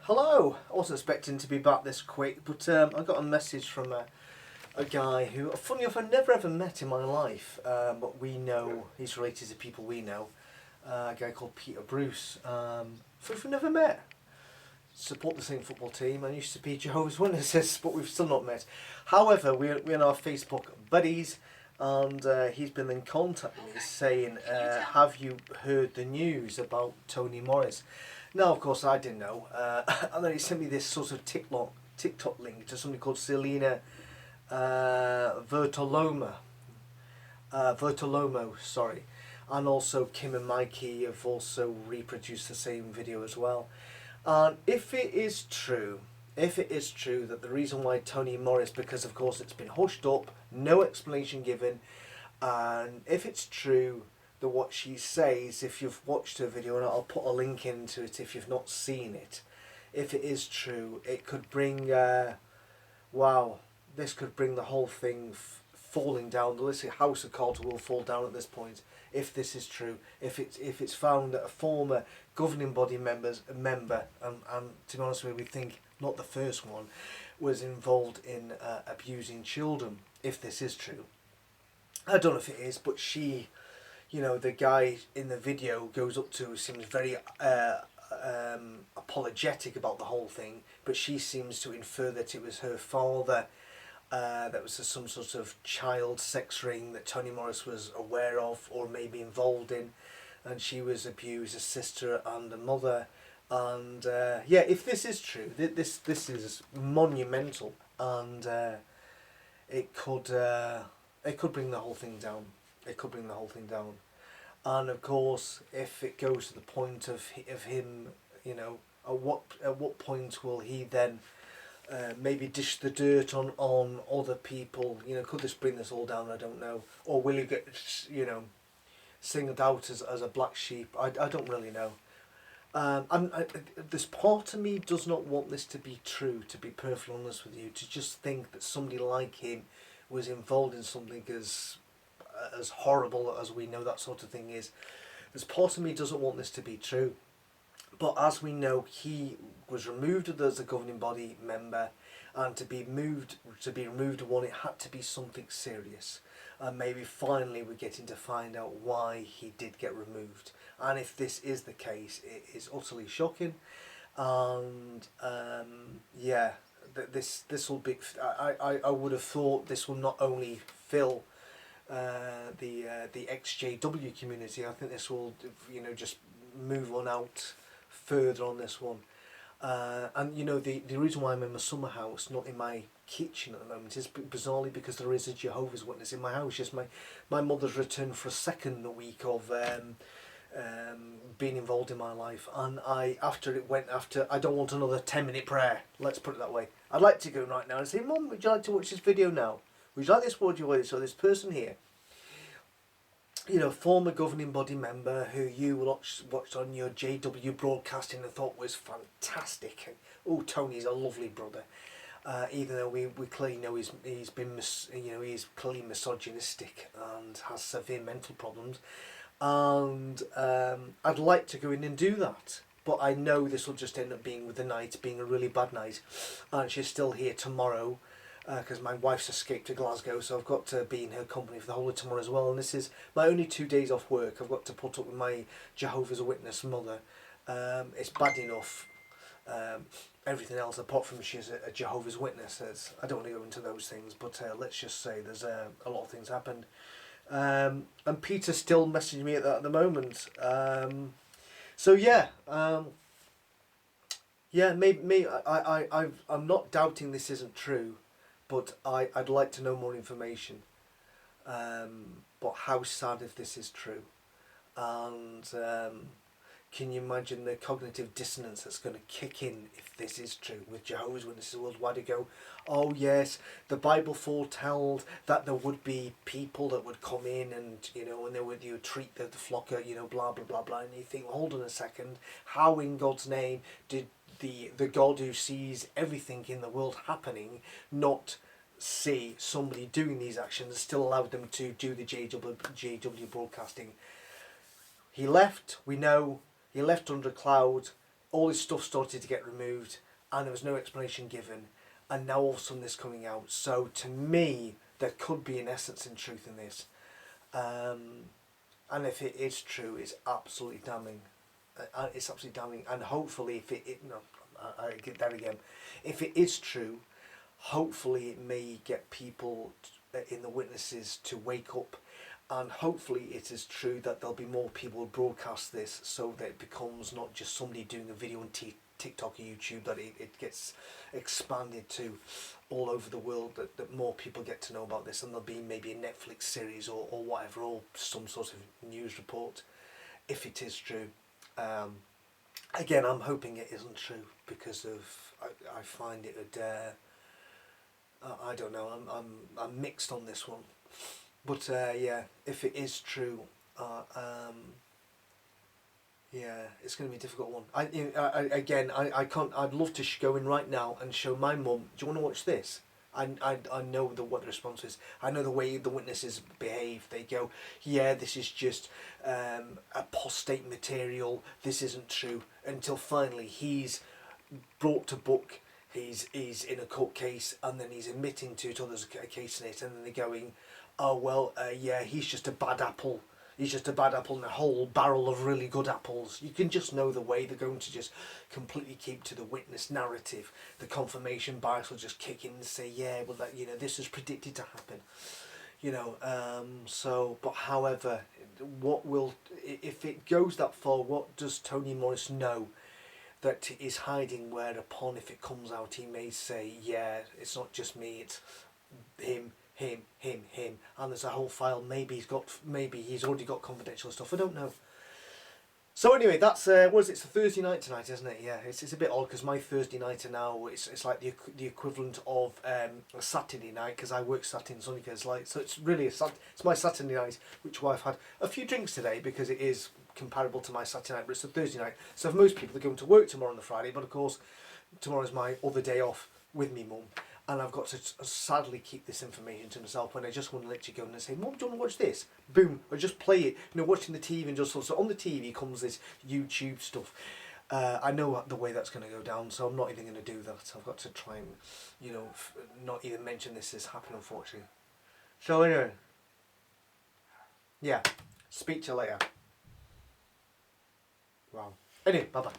Hello! I wasn't expecting to be back this quick, but I got a message from a guy who, funny enough, I've never ever met in my life, but we know, he's related to people we know, a guy called Peter Bruce. So we've never met. Support the same football team, and used to be Jehovah's Witnesses, but we've still not met. However, we're in our Facebook buddies, and he's been in contact with me saying, have you heard the news about Tony Morris? Now, of course, I didn't know. And then he sent me this sort of TikTok link to something called Salena Vertolomo, sorry. And also Kim and Mikey have also reproduced the same video as well. And if it is true that the reason why Tony Morris, because of course it's been hushed up, no explanation given, and if it's true that what she says, if you've watched her video, and I'll put a link into it if you've not seen it, if it is true, it could bring, wow, this could bring the whole thing falling down. The house of cards will fall down at this point if this is true. If it's found that a former governing body member, and to be honest with you, we think not the first one, was involved in abusing children. If this is true, I don't know if it is, but she, you know, the guy in the video goes up to, seems very apologetic about the whole thing, but she seems to infer that it was her father. That was some sort of child sex ring that Tony Morris was aware of or maybe involved in, and she was abused, a sister and a mother. And yeah, if this is true, this is monumental, and it could bring the whole thing down. It could bring the whole thing down. And of course, if it goes to the point of him, you know, at what point will he then maybe dish the dirt on other people? You know, could this bring this all down? I don't know. Or will he get, you know, singled out as a black sheep? I don't really know. This part of me does not want this to be true, to be perfectly honest with you, to just think that somebody like him was involved in something as horrible as we know that sort of thing is. This part of me doesn't want this to be true. But as we know, he was removed as a governing body member, and to be removed of one, it had to be something serious. And maybe finally we're getting to find out why he did get removed. And if this is the case, it is utterly shocking. And yeah, this will be. I would have thought this will not only fill the XJW community. I think this will, you know, just move on out further on this one. And you know, the reason why I'm in my summer house, not in my kitchen at the moment, is bizarrely because there is a Jehovah's Witness in my house. Just my mother's returned for a second week of being involved in my life, and I don't want another 10-minute prayer, let's put it that way. I'd like to go right now and say, Mum, would you like to watch this video now? Would you like this? Would you like this? So this person here, you know, former governing body member who you watched on your JW broadcasting and thought was fantastic. Oh, Tony's a lovely brother. Even though we clearly know he's been he's clearly misogynistic and has severe mental problems. And I'd like to go in and do that, but I know this will just end up being, with the night being a really bad night, and she's still here tomorrow because my wife's escaped to Glasgow, so I've got to be in her company for the whole of tomorrow as well. And this is my only 2 days off work. I've got to put up with my Jehovah's Witness mother. It's bad enough, everything else apart from she's a Jehovah's Witness. I don't want to go into those things, but let's just say there's a lot of things happened. And Peter's still messaging me at the moment. So yeah, yeah, maybe I'm not doubting this isn't true, but I'd like to know more information. But how sad if this is true, and can you imagine the cognitive dissonance that's going to kick in if this is true, with Jehovah's Witnesses worldwide to go, oh yes, the Bible foretold that there would be people that would come in and, you know, and they would, you treat the flock, you know, blah blah blah blah, and you think, hold on a second, how in God's name did the God who sees everything in the world happening not see somebody doing these actions and still allowed them to do the JW broadcasting? He left, we know, he left under a cloud. all his stuff started to get removed, and there was no explanation given, and now all of a sudden this coming out. So to me, there could be an essence in truth in this, and if it is true, it's absolutely damning. It's absolutely damning, and hopefully, if it no, I get that again. If it is true, hopefully it may get people in the witnesses to wake up, and hopefully it is true that there'll be more people who broadcast this, so that it becomes not just somebody doing a video on TikTok or YouTube, that it gets expanded to all over the world, that more people get to know about this, and there'll be maybe a Netflix series or whatever, or some sort of news report, if it is true. Again, I'm hoping it isn't true, because of I find it I don't know, I'm mixed on this one, but yeah, if it is true, yeah, it's going to be a difficult one. I can't. I'd love to go in right now and show my mum. Do you want to watch this? I know what the response is. I know the way the witnesses behave. They go, yeah, this is just apostate material. This isn't true. Until finally he's brought to book. He's in a court case, and then he's admitting to others a case in it, and then they're going, oh well, yeah, he's just a bad apple. He's just a bad apple in a whole barrel of really good apples. You can just know the way they're going to just completely keep to the witness narrative. The confirmation bias will just kick in and say, yeah, well, that, this is predicted to happen. But however, if it goes that far, what does Tony Morris know that is hiding, whereupon if it comes out, he may say, yeah, it's not just me, it's him, and there's a whole file. Maybe he's already got confidential stuff. I don't know. So anyway, that's what is it? It's a Thursday night tonight, isn't it? Yeah, it's a bit odd, because my Thursday night are now it's like the equivalent of a Saturday night, because I work Saturday and Sunday. So it's really it's my Saturday night, which I've had a few drinks today, because it is comparable to my Saturday night, but it's a Thursday night. So for most people, they're going to work tomorrow on the Friday, but of course tomorrow's my other day off with me mum. And I've got to sadly keep this information to myself, when I just want to let you go and say, Mum, do you want to watch this? Boom, or just play it. Watching the TV, and just so on the TV comes this YouTube stuff. I know the way that's going to go down, so I'm not even going to do that. I've got to try and, not even mention this has happened, unfortunately. So anyway, yeah, speak to you later. Wow. Anyway, bye bye.